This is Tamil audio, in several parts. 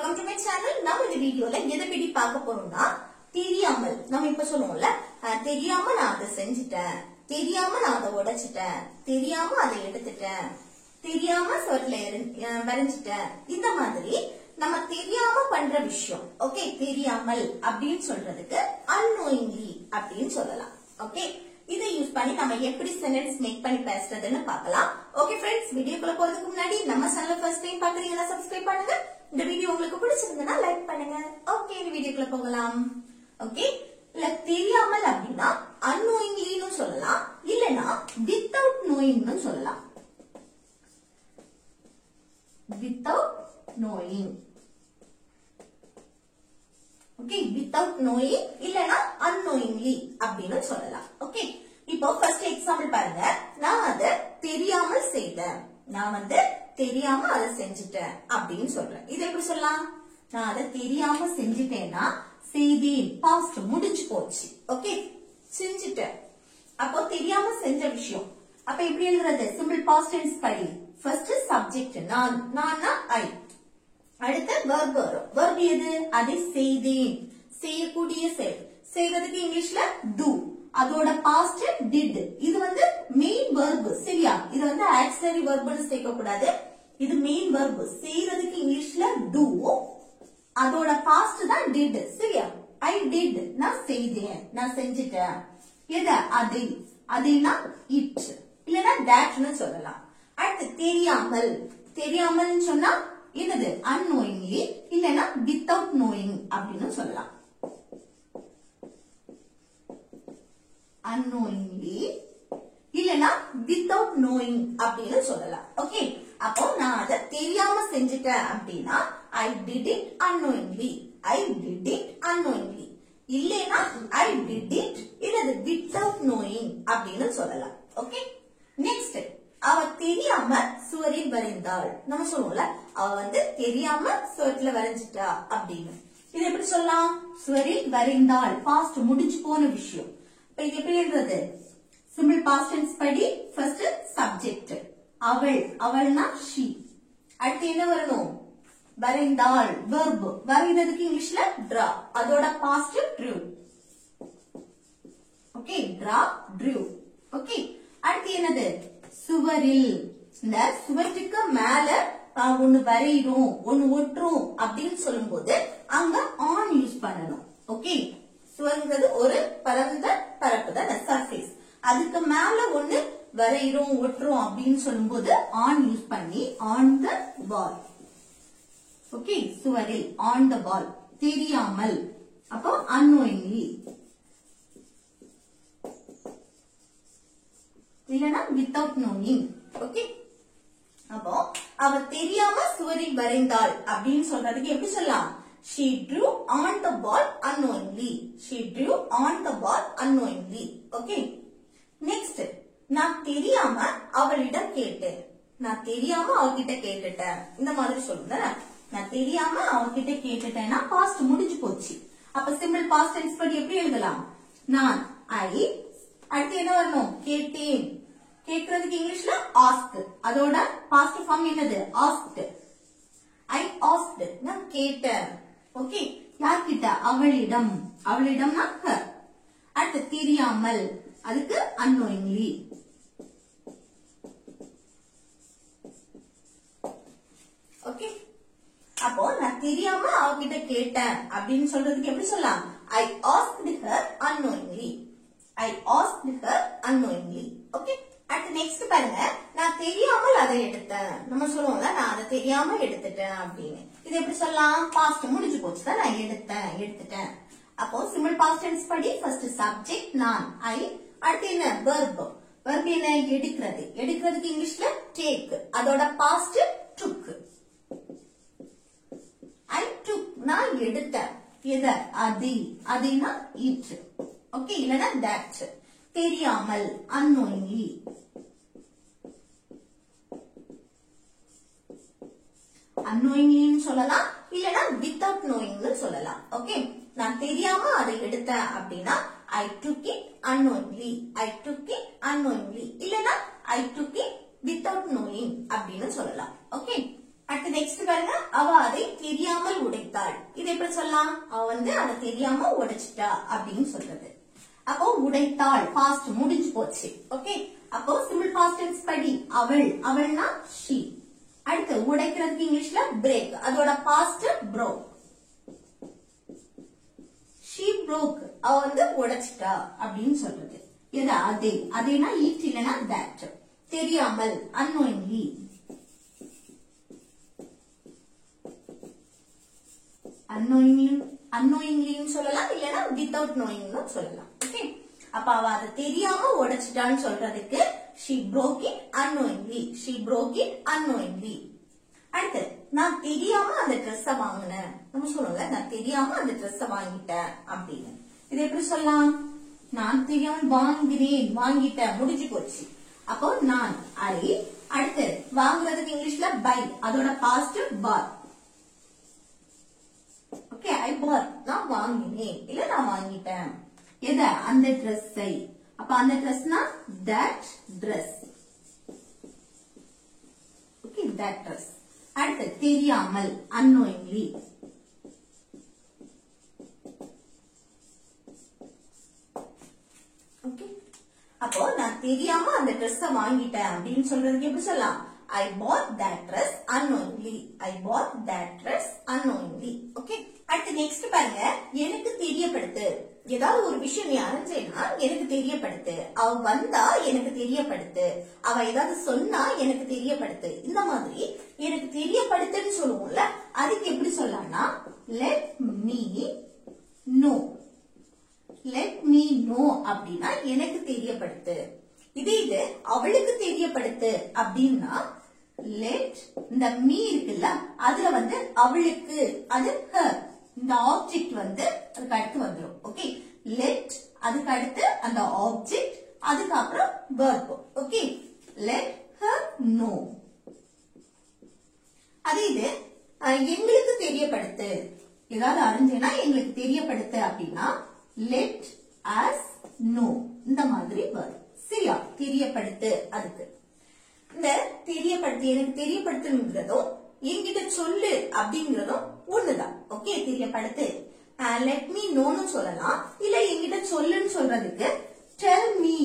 Welcome to my channel. நம்ம இந்த வீடியோல எதை பத்தி பார்க்க போறோம்னா தெரியாமல். நம்ம இப்ப சொல்லுவோம்ல, தெரியாம நான் அதை செஞ்சுட்டேன், தெரியாம நான் அதை உடைச்சிட்டேன், தெரியாம அதை எடுத்துட்டேன், தெரியாம சொற்ல வரைஞ்சிட்டேன். இந்த மாதிரி நம்ம தெரியாம பண்ற விஷயம், ஓகே, தெரியாமல் அப்படின்னு சொல்றதுக்கு unknowingly அப்படின்னு சொல்லலாம். ஓகே, இதை யூஸ் பண்ணி நம்ம எப்படி சென்டென்ஸ் மேக் பண்ணி பேசுறதுன்னு பார்க்கலாம். ஓகே ஃப்ரெண்ட்ஸ், வீடியோக்குள்ள போறதுக்கு முன்னாடி நம்ம சேனலை ஃபர்ஸ்ட் டைம் பாக்குறீங்கன்னா சப்ஸ்கிரைப் பண்ணுங்க. இந்த வீடியோ உங்களுக்கு பிடிச்சிருந்தா லைக் பண்ணுங்க. ஓகே, இந்த வீடியோக்குள்ள போகலாம். ஓகே, இல்ல தெரியாமல் அப்படின்னா unknowingly சொல்லலாம், இல்லனா without knowing சொல்லலாம். without knowing, okay, without knowing இல்லனா unknowingly அப்படின்னு சொல்லலாம். ஓகே, இப்போ ஃபர்ஸ்ட் எக்ஸாம்பிள் பாருங்க. நான் அதை தெரியாமல் செய்தேன், நான் வந்து தெரியாம அதை செஞ்சுட்டேன் அப்படின்னு சொல்றேன். இது எப்படி சொல்லலாம்? நான் அதை தெரியாம செஞ்சுட்டேன்னா செய்தேன், பாஸ்ட் முடிஞ்சு போச்சு. ஓகே, செஞ்சுட்டேன், அப்போ தெரியாம செஞ்ச விஷயம். அப்ப எப்படி எழுதுறது? சிம்பிள் பாஸ்ட் டென்ஸ் படி. ஃபர்ஸ்ட் சப்ஜெக்ட் நான், நான்னா ஐ. அடுத்து வெர்ப் வரும். வெர்ப் எது? அதை செய்தேன், செய்யக்கூடிய செயல். செய்வதற்கு இங்கிலீஷ்ல do, அதோட பாஸ்ட் did. இது வந்து மெயின் வெர்ப், சரியா? இது வந்து ஆக்சிலரி வெர்ப்னு சேர்க்க கூடாது. இது மெயின் வெர்ப். செய்யறதுக்கு இங்கிலீஷ்ல do, அதோட பாஸ்ட் தான் did, சரியா? I did, நான் செய்தேன், நான் செஞ்சிட்டேன். எது? அதை. அதைனா it இல்லனா thatன்னு சொல்லலாம். அடுத்து தெரியாமல். தெரியாமல் சொன்னா என்னது? unknowingly இல்லனா without knowing அப்படின்னு சொல்லலாம். unknowingly இல்லனா without knowing அப்படின்னு சொல்லலாம். ஓகே, அப்போ நான் அதை தெரியாம செஞ்சுட்டேன் அப்படின்னா I did it unknowingly, I did it unknowingly. இல்லனா I did it இல்லது without knowing அப்படின்னு சொல்லலாம். ஓகே, நெக்ஸ்ட், அவ தெரியாம சுவரில் வரைந்தாள். நம்ம சொல்லுவோம்ல, அவ வந்து தெரியாம சுவர்ல வரைஞ்சிட்டா அப்படின்னு. இது எப்படி சொல்லலாம்? சுவரில் வரைந்தாள், பாஸ்ட் முடிஞ்சு போன விஷயம். இப்ப இது எப்படி எழுதுறது? சிம்பிள் பாஸ்ட் டென்ஸ் படி. ஃபர்ஸ்ட் சப்ஜெக்ட் அவள், அவள்னா she. அடுத்து என்ன வரணும்? வரைந்தாள், வெர்ப். வரைந்ததுக்கு இங்கிலீஷ்ல draw, அதோட past drew. Okay, draw, drew. Okay, அடுத்து என்னது? சுவரில். இந்த சுவற்றுக்கு மேல ஒன்னு வரையிறோம், ஒன்னு ஒட்டுறோம் அப்படின்னு சொல்லும் போது அங்க ஆன் யூஸ் பண்ணணும். ஓகே, சுவர்ங்கிறது ஒரு பரந்த பரப்பு தான், சர்ஃபேஸ். அதுக்கு மேல ஒன்னு வரையிறோம், ஒட்டுறோம் அப்படின்னு சொல்லும் போது ஆன் யூஸ் பண்ணி ஆன் த வால். ஓகே, சுவரில், ஆன் த வால். தெரியாமல், அப்போ unknowingly இல்லனா without knowing. ஓகே, அப்போ அவ தெரியாம சுவரில் வரைந்தாள் அப்படின்னு சொல்றதுக்கு எப்படி சொல்லலாம்? She drew on the wall unknowingly, she drew on the wall unknowingly. Okay, next, நான் தெரியாம அவளிடம் கேட்டேன், நான் தெரியாம அவகிட்ட கேட்டுட்டேன். இந்த மாதிரி சொல்லுங்க. நான் தெரியாம அவகிட்ட கேட்டுட்டேன்னா பாஸ்ட் முடிஞ்சு போச்சு. அப்ப சிம்பிள் பாஸ்ட் டென்ஸ் படி எப்படி எழுதலாம்? நான் ஐ, அடுத்து என்ன வரணும்? கேட்டேன். கேட்கறதுக்கு இங்கிலீஷ்ல ask, அதோட பாஸ்ட் ஃபார்ம் என்னது? asked. I asked, நான் கேட்டேன். ஓகே, யார்கிட்ட? அவளிடம். அவளிடம்னா her. அடுத்து தெரியாமல், அதுக்கு unknowingly. ஓகே, அப்போ நான் தெரியாம அவகிட்ட கேட்டேன் அப்படின்னு சொல்றதுக்கு எப்படி சொல்லலாம்? I asked her unknowingly, I asked her unknowingly. Okay, அடுத்து நெக்ஸ்ட் பாருங்க. நான் தெரியாமல் அதை எடுத்தேன். நம்ம சொல்லுவோம்ல, நான் அதை தெரியாம எடுத்துட்டேன் அப்படின்னு. இது எப்படி சொல்லலாம்? பாஸ்ட் முடிஞ்சு போச்சுதான், நான் எடுத்தேன், எடுத்துட்டேன். அப்போ சிம்பிள் பாஸ்ட் டென்ஸ் படி. ஃபர்ஸ்ட் சப்ஜெக்ட் நான் ஐ, அடுத்து என்ன? வெர்ப். வெர்ப் என்ன? எடுக்கிறது. எடுக்கிறதுக்கு இங்கிலீஷ்ல டேக், அதோட பாஸ்ட் டுக். I took, நான் எடுத்தேன். எத? அதை. அதைனா it. ஓகே, இல்லனா that. தெரியாமல் unknowingly. unknowingly சொல்லலாம், இல்லனா without knowing சொல்லலாம். ஓகே, நான் தெரியாம அதை எடுத்தேன் அப்படின்னா I took it unknowingly, I took it unknowingly, இல்லனா I took it without knowing அப்படின்னு சொல்லலாம். ஓகே, அடுத்து நெக்ஸ்ட் பாருங்க, அவ அதை தெரியாமல் உடைத்தாள். இது எப்படி சொல்லலாம்? அவ வந்து அதை தெரியாம உடைச்சிட்டா அப்படின்னு சொல்றது. அப்போ உடைத்தாள் பாஸ்ட் முடிஞ்சு போச்சு. ஓகே, அப்போ சிம்பிள் பாஸ்ட் டென்ஸ் படி. அவள், அவள்னா she. அடுத்து உடைக்கிறதுக்கு இங்கிலீஷ்ல break, அதோட பாஸ்ட் broke. she broke, அவ வந்து உடைச்சிட்டா அப்படின்னு சொல்றது. எது? அதே. அதேனா it இல்லனா that. தெரியாமல் unknowingly. unknowingly சொல்லலாம், இல்லனா without knowing சொல்லலாம். ஓகே, அப்ப அவ அதை தெரியாம உடைச்சிட்டான்னு சொல்றதுக்கு she broke it unknowingly. she broke it unknowingly. அடுத்து நான் தெரியாம அந்த ட்ரெஸ் வாங்கினேன். நம்ம சொல்லுவோம்ல, நான் தெரியாம அந்த ட்ரெஸ் வாங்கிட்டேன் அப்படின்னு. இது எப்படி சொல்லலாம்? நான் தெரியாம வாங்கினேன், வாங்கிட்டேன், முடிஞ்சு போச்சு. அப்போ நான் ஐ. அடுத்து வாங்குறதுக்கு இங்கிலீஷ்ல பை, அதோட பாஸ்ட் பார். ஓகே, ஐ பார், நான் வாங்கினேன் இல்ல நான் வாங்கிட்டேன். எது? அந்த ட்ரெஸ்ஸை. அப்ப அந்த ட்ரெஸ்னா that dress. Okay, that dress. அடுத்து தெரியாமல் unknowingly. ஓகே, அப்போ நான் தெரியாம அந்த ட்ரெஸ்ஸ வாங்கிட்டேன் அப்படின்னு சொல்றதுக்கு எப்படி சொல்லலாம்? I bought that dress unknowingly. I bought that dress unknowingly. Okay, அடுத்து நெக்ஸ்ட் பாருங்க, எனக்கு தெரியப்படுத்து. ஏதாவது ஒரு விஷயம் நீ அறிஞ்சேன்னா எனக்கு தெரியப்படுத்து. அவ வந்தா எனக்கு தெரியப்படுத்து. அவ ஏதாவது சொன்னா எனக்கு தெரியப்படுத்து. இந்த மாதிரி எனக்கு தெரியப்படுத்துன்னு சொல்லுவோம்ல, அதுக்கு எப்படி சொல்லலாம்னா let me know. let me know அப்படின்னா எனக்கு தெரியப்படுத்து. இது அவளுக்கு தெரியப்படுத்து அப்படின்னா let, இந்த me இருக்குல்ல, அதுல வந்து அவளுக்கு, அது her. இந்த ஆப்ஜெக்ட் வந்து அதுக்கு அடுத்து வந்துடும். ஓகே, let அதுக்கு அடுத்து அந்த ஆப்ஜெக்ட், அதுக்கு அப்புறம் verb. Okay, let her know. அது எங்களுக்கு தெரியப்படுத்து. ஏதாவது அறிஞ்சேன்னா எங்களுக்கு தெரியப்படுத்து அப்படின்னா let us know. இந்த மாதிரி verb. சரியா? தெரியப்படுத்து. அதுக்கு இந்த தெரியப்படுத்து, எனக்கு தெரியப்படுத்துங்கிறதும் என்கிட்ட சொல்லு அப்படிங்கறதும் ஒண்ணுதான். ஓகே, தெரியப்படுத்து. let me knowன்னு சொல்லலாம், இல்ல என்கிட்ட சொல்லுன்னு சொல்றதுக்கு tell me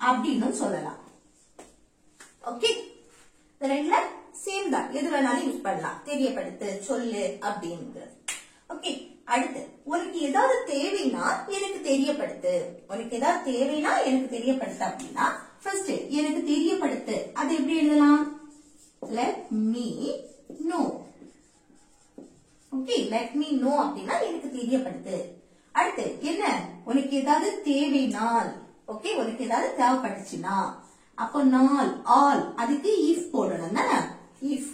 அப்படின்னு சொல்லலாம். ஓகே, ரெண்டுல சேம் தான், எது வேணாலும் யூஸ் பண்ணலாம். தெரியப்படுத்து, சொல்லு அப்படிங்கிறது. ஓகே, அடுத்து உனக்கு ஏதாவது தேவைன்னா எனக்கு தெரியப்படுத்து. உனக்கு ஏதாவது தேவைன்னா எனக்கு தெரியப்படுத்து அப்படின்னா ஃபர்ஸ்ட் எனக்கு தெரியப்படுத்து, அது எப்படி எழுதலாம்? let me know. Okay, let me know அப்படின்னா எனக்கு தெரியப்படுத்து. அடுத்து என்ன? உனக்கு ஏதாவது தேவைனால். ஓகே, உனக்கு ஏதாவது தேவைப்படுச்சுன்னா அப்போ நாள், ஆல், அதுக்கு if போடணும் தானே? if.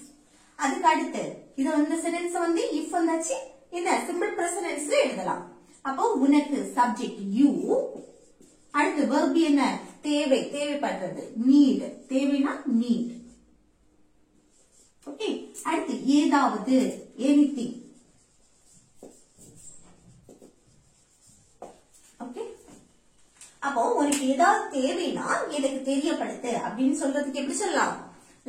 அதுக்கு அடுத்து இத வந்து சென்டென்ஸ் வந்து if வந்தாச்சு, என்ன சிம்பிள் பிரசன்ட் டென்ஸ்ல எழுதலாம். அப்போ உனக்கு சப்ஜெக்ட் you. அடுத்து verb என்ன? தேவை, தேவைப்படுறது, need. தேவைனா need. ஓகே, அடுத்து ஏதாவது, anything. ஓகே, அப்போ உனக்கு ஏதாவது தேவைனா எனக்கு தெரியப்படுத்து அப்படின்னு சொல்றதுக்கு எப்படி சொல்லலாம்?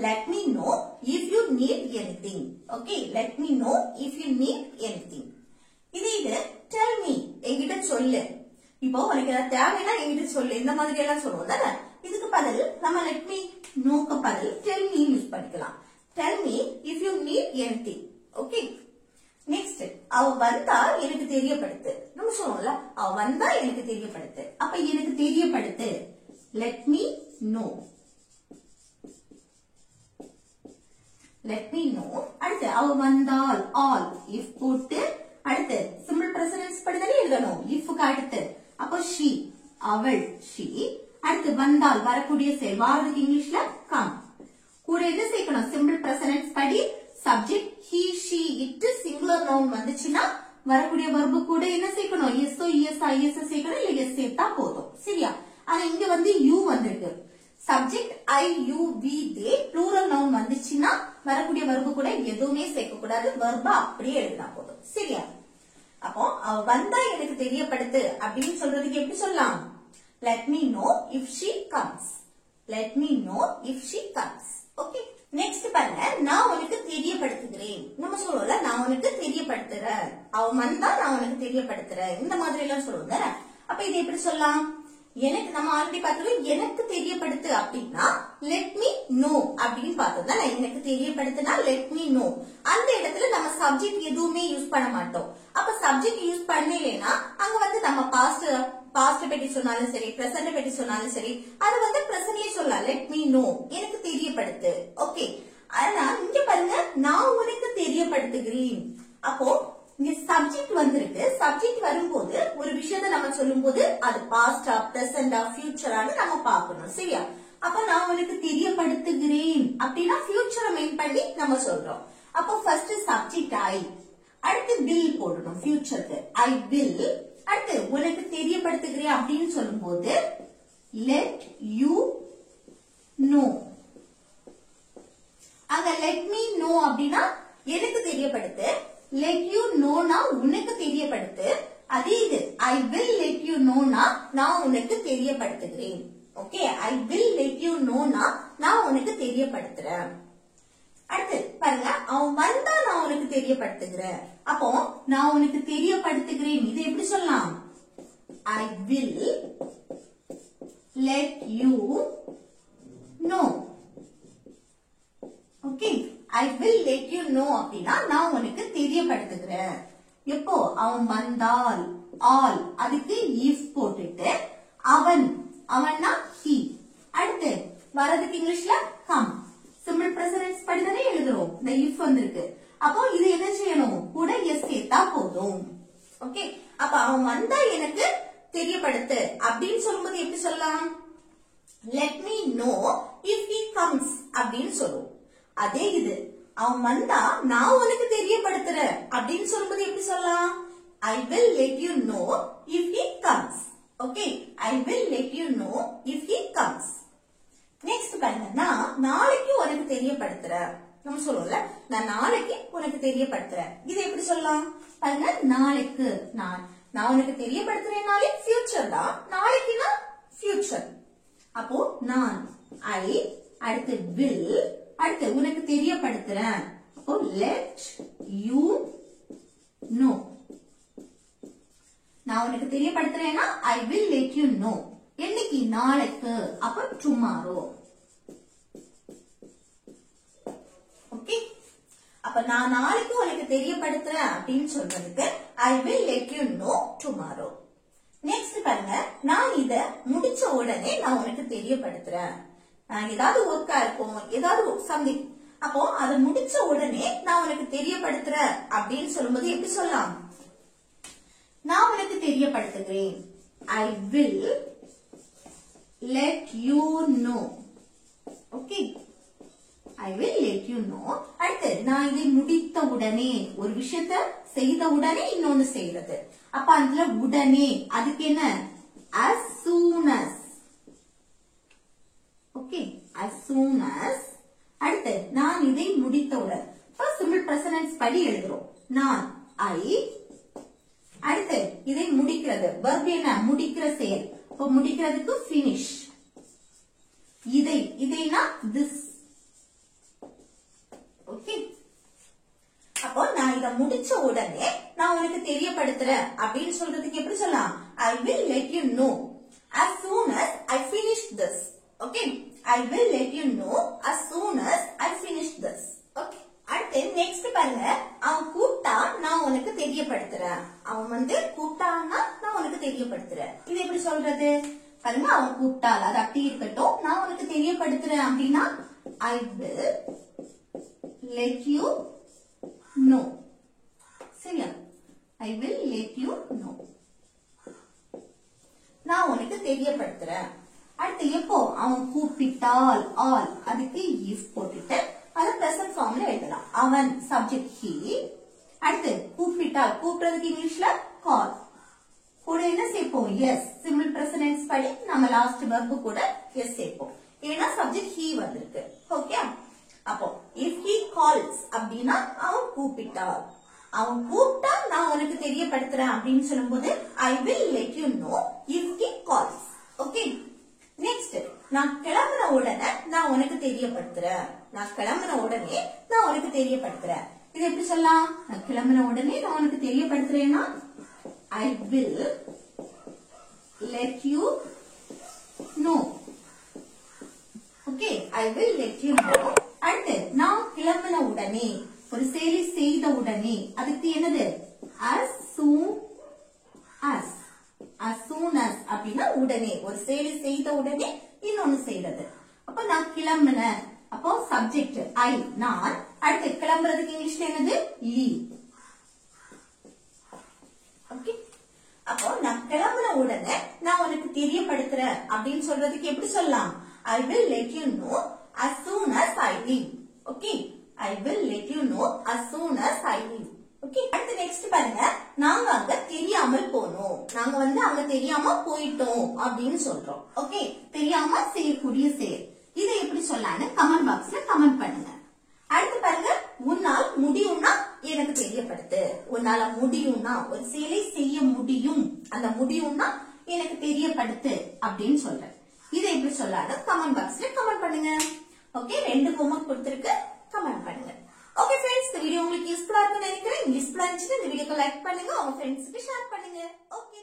let me know if you need anything. okay, let me know if you need anything. இது tell me, என்கிட்ட சொல்லு. இப்போ உனக்கு ஏதாவது தேவைனா என்கிட்ட சொல்லு, இந்த மாதிரி எல்லாம் சொல்லுவோம் தானே? இதுக்கு பதில் நம்ம let me knowக்கு பதில் tell me யூஸ் பண்ணிக்கலாம். tell me if you need anything. okay, next அவ வந்தா எனக்கு தெரியப்படுத்து. நம்ம சொல்லுவோம்ல, அவ வந்தா எனக்கு தெரியப்படுத்து. அப்ப எனக்கு தெரியப்படுத்து let me know. let me know. அடுத்து அவ வந்தால், all, if போட்டு அடுத்து சிம்பிள் பிரசன்ட் டென்ஸ் படிதானே எழுதணும் if க்கு அடுத்து. அப்போ she, அவள், she. அடுத்து வந்தால், வரக்கூடிய செயல், வாரதுக்கு இங்கிலீஷ்ல come. கூட என்ன சேர்க்கணும்? சிம்பிள் பிரசன்ட் டென்ஸ் படி subject he, she, it, singular noun வந்துச்சுன்னா வரக்கூடிய verb கூட என்ன சேர்க்கணும்? yes ஓ yes is சேர்க்கணும், இல்ல yes சேர்த்தா போதும். சரியா? ஆனா இங்க வந்து you வந்திருக்கு. Subject I, you, we, they, plural noun வந்துச்சுன்னா வரக்கூடிய verb கூட எதுவுமே சேர்க்க கூடாது. verb அப்படியே எழுதினா போதும். சரியா? அப்போ அவ வந்தா எனக்கு தெரியப்படுத்து அப்படின்னு சொல்றதுக்கு எப்படி சொல்லலாம்? let me know if she comes. let me know if she comes. okay, next பாருங்க, நான் உனக்கு தெரியப்படுத்துகிறேன். நம்ம சொல்லுவோம்ல, நான் உனக்கு தெரியப்படுத்துறேன், அவன் வந்தா நான் உனக்கு தெரியப்படுத்துறேன், இந்த மாதிரி எல்லாம் சொல்லுவோம் தானே. அப்ப இது எப்படி சொல்லலாம்? எனக்கு நம்ம ஆல்ரெடி பார்த்தோம், எனக்கு தெரியப்படுத்து அப்படின்னா லெட் மீ நோ அப்படின்னு பார்த்தோம் தானே. எனக்கு தெரியப்படுத்துனா லெட் மீ நோ. அந்த இடத்துல நம்ம சப்ஜெக்ட் எதுவுமே யூஸ் பண்ண மாட்டோம். அப்ப சப்ஜெக்ட் யூஸ் பண்ணலைன்னா அங்க வந்து நம்ம பாஸ்ட் பத்தி சொன்னாலும் சரி, பிரசன்ட் பத்தி சொன்னாலும் சரி, அது வந்து பிரசன்ட்லயே சொல்லலாம். லெட் மீ நோ, எனக்கு தெரியப்படுத்து. ஓகே, ஆனா இங்க பாருங்க, நான் உனக்கு தெரியப்படுத்துகிறேன். அப்போ இங்க சப்ஜெக்ட் வந்திருக்கு. சப்ஜெக்ட் வரும்போது ஒரு விஷயத்தை நம்ம சொல்லும் போது அது பாஸ்டா, பிரசன்டா, ஃபியூச்சரான்னு நம்ம பார்க்கணும். சரியா? அப்ப நான் உனக்கு தெரியப்படுத்துகிறேன் அப்படின்னா ஃபியூச்சரை மெயின் பண்ணி நம்ம சொல்றோம். அப்போ ஃபர்ஸ்ட் சப்ஜெக்ட் ஐ, அடுத்து வில் போடணும் ஃபியூச்சருக்கு. I will. அடுத்து உனக்கு தெரியப்படுத்துகிறேன் அப்படின்னு சொல்லும் போது லெட் யூ நோ. அங்க லெட் மீ நோ அப்படின்னா எனக்கு தெரியப்படுத்து, லெட் யூ நோனா உனக்கு தெரியப்படுத்து. அதே இது ஐ வில் லெட் யூ நோனா நான் உனக்கு தெரியப்படுத்துகிறேன். Okay, I will let you நோனா நான் உனக்கு தெரியப்படுத்துறேன். அடுத்து பாருங்க, அவன் வந்தா நான் உனக்கு தெரியப்படுத்துகிறேன். அப்போ நான் உனக்கு தெரியப்படுத்துகிறேன், இது எப்படி சொல்லலாம்? ஐ will let you no. Okay, I will let you no அப்படின்னா நான் உனக்கு தெரியப்படுத்துகிறேன். எப்போ? அவன் வந்தால், ஆல், அதுக்கு இஃப் போட்டுட்டு அவன், அவன்னா he. அடுத்து வரதுக்கு இங்கிலீஷ்ல come. சிம்பிள் பிரசன்ட் படிதானே எழுதுறோம். இந்த if வந்திருக்கு. அப்போ இது என்ன செய்யணும்? கூட எஸ் சேர்த்தா போதும். ஓகே, அப்ப அவன் வந்தா எனக்கு தெரியப்படுத்து அப்படின்னு சொல்லும்போது எப்படி சொல்லலாம்? let me know if he comes அப்படின்னு சொல்லுவோம். அதே இது அவன் வந்தா நான் உனக்கு தெரியப்படுத்துறேன் அப்படின்னு சொல்லும்போது எப்படி சொல்லலாம்? I will let you know if he comes. Okay, I will let you know if he comes. Next பாருங்க, நான் நாளைக்கு உனக்கு தெரியப்படுத்துறேன். நம்ம சொல்லுவோம்ல, நான் நாளைக்கு உனக்கு தெரியப்படுத்துறேன். இது எப்படி சொல்லலாம்? பாருங்க, நாளைக்கு நான் உனக்கு தெரியப்படுத்துறேன்னாலே ஃபியூச்சர் தான். நாளைக்குனா ஃபியூச்சர். அப்போ நான் ஐ, அடுத்து வில், அடுத்து உனக்கு தெரியப்படுத்துறேன். அப்போ லெட் யூ நோ. நான் உனக்கு தெரியப்படுத்துறேன்னா I will let you know. என்னைக்கு? நாளைக்கு. அப்ப டுமாரோ. ஓகே, அப்ப நான் நாளைக்கு உனக்கு தெரியப்படுத்துறேன் அப்படின்னு சொல்றதுக்கு ஐ will let you no tomorrow. Next பாருங்க, நான் இத முடிச்ச உடனே நான் உனக்கு தெரியப்படுத்துறேன். ஏதாவது ஒர்க்கா இருக்கும், ஏதாவது சம்திங், அப்போ அதை முடிச்ச உடனே நான் உனக்கு தெரியப்படுத்துறேன் அப்படின்னு சொல்லும்போது எப்படி சொல்லலாம்? நான் உனக்கு தெரியப்படுத்துகிறேன். I will let you know. Okay, I will let you know. அடுத்து நான் இதை முடித்த உடனே, ஒரு விஷயத்தை செய்த உடனே இன்னொன்னு செய்யறது. அப்ப அதுல உடனே அதுக்கு என்ன? as soon as. Okay, as soon as. அடுத்து நான் இதை முடித்தவுடன். சிம்பிள் பிரசன்ட் படி எழுதுறோம். நான் ஐ, அடுத்து இதை முடிக்கிறது. verb என்ன? முடிக்கிற செயல். அப்ப முடிக்கிறதுக்கு finish. இதைனா this. ஓகே, அப்போ நான் இத முடிச்ச உடனே நான் உனக்கு தெரியப்படுத்துறேன் அப்படின்னு சொல்றதுக்கு எப்படி சொல்லலாம்? I will let you know as soon as I finish this. Okay, I will let you know as soon as I finish this. Okay, அடுத்து நெக்ஸ்ட் பாருங்க, அவன் கூப்பிட்டா நான் உனக்கு தெரியப்படுத்துறேன். அவன் வந்து கூப்பிட்டான்னா நான் உனக்கு தெரியப்படுத்துறேன். இது எப்படி சொல்றது? பாருங்க, அவன் கூப்பிட்டால் அது அப்படி இருக்கட்டும். நான் உனக்கு தெரியப்படுத்துறேன் அப்படின்னா I will let you know. சரியா? I will let you know. நான் உனக்கு தெரியப்படுத்துறேன். அடுத்து எப்போ? அவன் கூப்பிட்டால், ஆல், அதுக்கு இஃப் போட்டுட்டு அது பிரசன்ட் ஃபார்ம்ல எழுதலாம். அவன் சப்ஜெக்ட் he. அடுத்து கூப்பிட்டால், கூப்பிடுறதுக்கு இங்கிலீஷ்ல கால். கூட என்ன சேர்ப்போம்? எஸ். சிம்பிள் பிரசன்ட் படி நம்ம லாஸ்ட் வெர்ப் கூட எஸ் சேர்ப்போம். ஏன்னா சப்ஜெக்ட் he வந்திருக்கு. ஓகே, அப்போ if he calls அப்படின்னா அவன் கூப்பிட்டால். அவன் கூப்பிட்டா நான் உனக்கு தெரியப்படுத்துறேன் அப்படின்னு சொல்லும்போது I will let you know if he calls. Okay, next நான் கிளம்பின உடனே நான் உனக்கு தெரியப்படுத்துறேன். நான் கிளம்பின உடனே நான் உனக்கு தெரியப்படுத்துறேன். இது எப்படி சொல்லலாம்? நான் கிளம்பின உடனே நான் உனக்கு தெரியப்படுத்துறேன்னா I will let you know. Okay, I will let you know. அடுத்து நான் கிளம்பின உடனே ஒரு செயலை செய்த உடனே அதுக்கு என்னது? as soon as. as soon as அப்படின்னா உடனே ஒரு செயலை செய்த உடனே இன்னொன்னு செய்யறது. அப்ப நான் கிளம்பின அப்போ சப்ஜெக்ட் I நான். அடுத்து கிளம்புறதுக்கு இங்கிலீஷ்ல என்னது? leave. ஓகே, அப்போ நான் கிளம்பின உடனே நான் உனக்கு தெரியப்படுத்துறேன் அப்படின்னு சொல்றதுக்கு எப்படி சொல்லலாம்? I will let you know as soon as I leave. Okay, I will let you know as soon as I leave. Okay, அடுத்து நெக்ஸ்ட் பாருங்க. நாங்க அங்க தெரியாமல் போனோம். நாங்க அங்க தெரியாம போயிட்டோம் அப்படின்னு சொல்றோம். ஓகே, தெரியாம செய்யக்கூடிய செயல். இதை எப்படி சொல்லலாம்னு கமெண்ட் பாக்ஸ்ல கமெண்ட் பண்ணுங்க. அடுத்து பாருங்க, உன்னால் முடியும்னா எனக்கு தெரியப்படுத்து. உன்னால முடியும்னா ஒரு செயலை செய்ய முடியும், அந்த முடியும்னா எனக்கு தெரியப்படுத்து அப்படின்னு சொல்றேன். இதை எப்படி சொல்லலாம்னு கமெண்ட் பாக்ஸ்ல கமெண்ட் பண்ணுங்க. ஓகே, 2 ஹோம்வொர்க் கொடுத்திருக்கு, கமெண்ட் பண்ணுங்க. ஓகே फ्रेंड्स, இந்த வீடியோ உங்களுக்கு யூஸ்ஃபுல்லா இருக்கும்னு நினைக்கிறேன். யூஸ்ஃபுல்லா இருந்துச்சுன்னா இந்த வீடியோக்கு லைக் பண்ணுங்க, உங்க ஃப்ரெண்ட்ஸ்க்கு ஷேர் பண்ணுங்க. ஓகே.